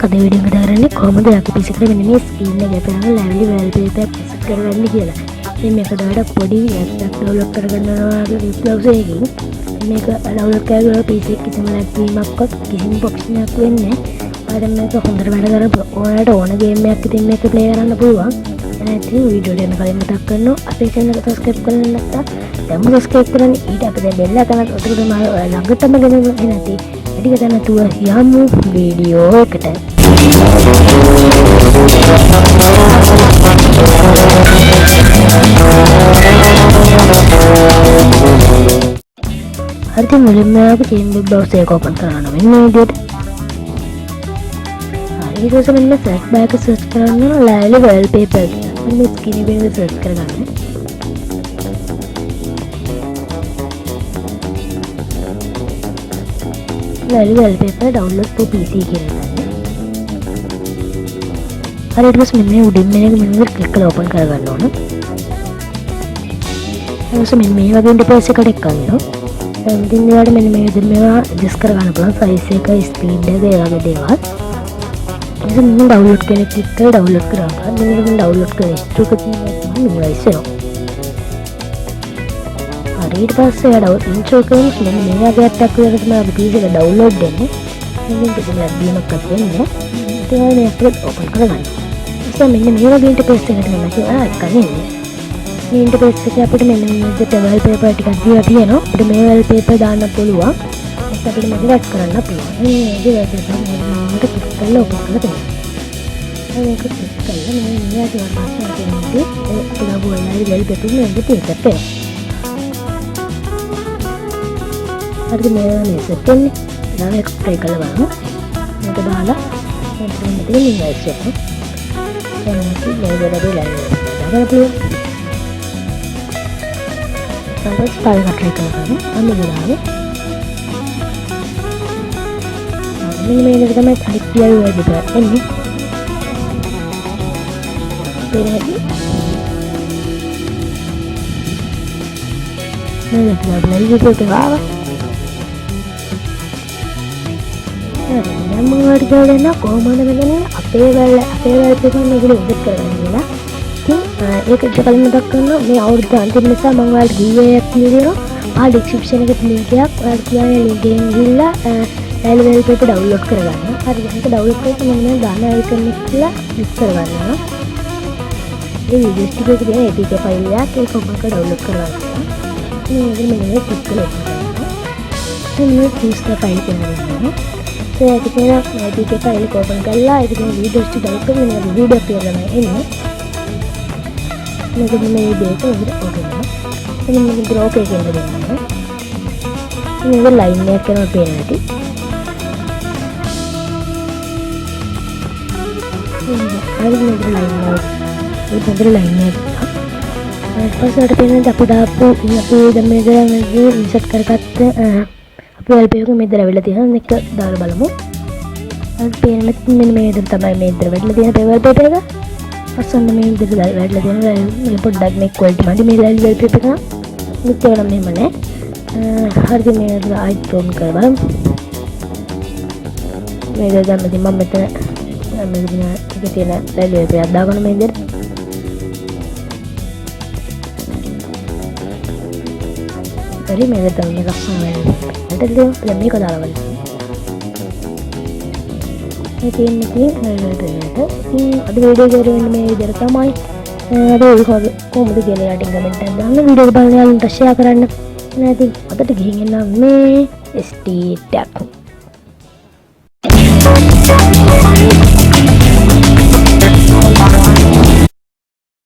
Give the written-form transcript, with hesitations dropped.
අද වීඩියෝ එකට කරන්නේ කොහොමද අපි PC එකට මෙන්න මේ ස්ක්‍රීන් එක අපේ ලැබලි වල්පේපර් ප්‍රෙස් කරගන්නේ කියලා. ඉතින් මේකට වඩා පොඩි ඇප් එකක් ඩවුන්ලෝඩ් කරගන්නවා වගේ බ්‍රවුසර් එකකින් මේක ඩවුන්ලෝඩ් කරලා PC එක කිසිම ලැබ්වීමක්වත් කිසිම ප්‍රොෆෙෂන් එකක් වෙන්නේ නැහැ. ඔයාලට මේක හොඳට වැඩ කරලා ඔයාලට ඕන ගේම් එකක් ඉතින් මේක ප්ලේ කරන්න පුළුවන්. ඉතින් වීඩියෝ එක කලින් මතක් කරනවා අපේ channel එක subscribe කරලා නැත්නම් දැන්ම subscribe කරන්න ඊට අපිට බෙල් එක කරලා ඔතන තමයි ළඟටම ගෙනෙන්නේ නැති. වැඩි කතා නැතුව යමු වීඩියෝ එකට. හරිද මුලින්ම අපි ගේම් වෙබ් බ්‍රවුසර් එක ඕපන් කරනවා මෙන්න මේ විදිහට. ඊට පස්සේ මෙන්න සර්ච් බාර් එක සර්ච් කරන්න ලෑලි වල්පේපර් කියලා. මෙන්න ස්ක්‍රීන් එකේ සර්ච් කරගන්න. ලෑලි වල්පේපර් ඩවුන්ලෝඩ් for PC කියලා ගන්න. හරි ඊට පස්සේ මෙන්න උඩින් මේක මෙන්න ක්ලික් කරලා ඕපන් කරගන්න ඕන. ඊට පස්සේ මෙන්න මේ වගේ ඉන්ටර්ෆේස් එකකට එක්කන්න. දැන් ඉතින් ඔයාලට මෙන්න මේ විදිහට මේවා ඇඩ්ජස්ට් කරගන්න පුළුවන් සයිස් එක, ස්පීඩ් එක, ඒ වගේ දේවල්. ඉතින් මම ඩවුන්ලෝඩ් කරලා ක්ලික් කරලා ඩවුන්ලෝඩ් කරනවා. මෙන්න මේක ඩවුන්ලෝඩ් කරලා ස්ටෝක් එකේ තියෙන මිනිවයිස් වෙනවා. හරි ඊට පස්සේ ඩවුන්ලෝඩ් ඉන්ට්‍රෝ එකෙන් මෙන්න මේ වගේ ඇප් එකක් විතර තමයි අපි PC එක ඩවුන්ලෝඩ් වෙන්නේ. මෙන්න කිසිම ලැබීමක් වෙන්නේ. ඉතින් ඔය මේක ඕපන් කරගන්න. ඉතින් මෙන්න මේ වගේ ඉන්ටර්ෆේස් එකකට මම කියලා එක්කන්නේ. මේ ඉන්ටර්ෆේස් එකේ අපිට මෙන්න මේ විදිහට වල්පේපර් ටිකක් දීලා තියෙනවා. අපිට මේ වල්පේපර් දාන්න පුළුවන්. ඒක අපිට මොඩිෆයි කරන්න පුළුවන්. මේ වල්පේපර් මට ක්ලික් කරලා ඕපන් කරලා තියෙනවා. මේක ක්ලික් කරලා මේ විදිහට වර්ණනා කරනදී ඒ ලබුවලයි වල්පේපර් මෙන්න තියෙකට. හරිද මේ සෙට් වෙන්නේ. ඊළඟ එක ප්ලේ කරලා බලමු. මේක දාලා මෙතන තියෙන ඉන්වයිස් එක. එන්නත් මේ දෙරේ ලයින් එක. Sampai sekali pakai ini, ambil lagi. Ini kita main tarik dia juga ini. Ini lagi. Ini kita beli juga berapa? Yang mengerjakan aku mana mana apa itu kan lagi lebih keren lah. ඒක කලින් මතක් කරනවා මේ අවුරුද්ද අන්තිම නිසා මම ඔයාලට giveaway එකක් දීලා දෙනවා. description එකේ link එකක් ඔයාලට කියන්නේ link එකෙන් ගිහලා ලෑලි වල්පේපර් download කරගන්න. හරි ඒක download කරලා මම දාන icon එක කියලා click කරගන්නවා. මේ video stick එකේ තියෙන APK file එකක් ඒක ඔබ download කරගන්න. මේ මෙන්න click කරලා මේ choose the file කරගන්නවා. ඒක තියෙන APK file එක open කරලා ඒක තියෙන video stick download කරලා මේ video එක එන්නේ. මේක මේ දෙයට උඩ ඔකනවා. එන්න මේක ඩ්‍රොප් එකෙන් දෙන්නවා. මේක ලයින් එකක් කරනවා පේන ඇති. හරි මේක ලයින් එක. ඒක දෙක ලයින් එක. ඊට පස්සේ අපිට පේන අපි දාපු අපි දැන් මේක ඉන්සර්ට් කරගත්ත අපි වල්පේපර් එක මෙතන ඇවිල්ලා තියෙනවා. මේක දාලා බලමු. අර පේන මෙන්න මේ විදිහට තමයි මේ විදිහට වෙట్లా තියෙන වල්පේපර් එක. අසන්න මේ විදිහට වැඩිලා තියෙනවා. මේ පොඩ්ඩක් මේ ක්වොලිටි මදි මේ ලයිව් වල්පේපර් එක. මෙච්චර නම් මෙහෙම නෑ. හරිද මේ විදිහට ආයිත් ටෝන් කරලා බලමු. මේ දැන් මම මෙතන මේ විදිහට තියෙන ලයිව් වල්පේපර් එකක් දාගන්න මේ විදිහට. හරි මේ විදිහට මේ ලස්සන වෙනවා. මේක දාලා බලන්න. ඉතින් අද වීඩියෝ එක කරන්නේ මේ විදිහට තමයි. අද ඒක කොහොමද කියලා යටින් කමෙන්ට් එකක් දාන්න. වීඩියෝ එක බලන යාළුවන්ට ෂෙයා කරන්න. නැත්නම් අදට ගිහින් එන්න මේ ST ටැග්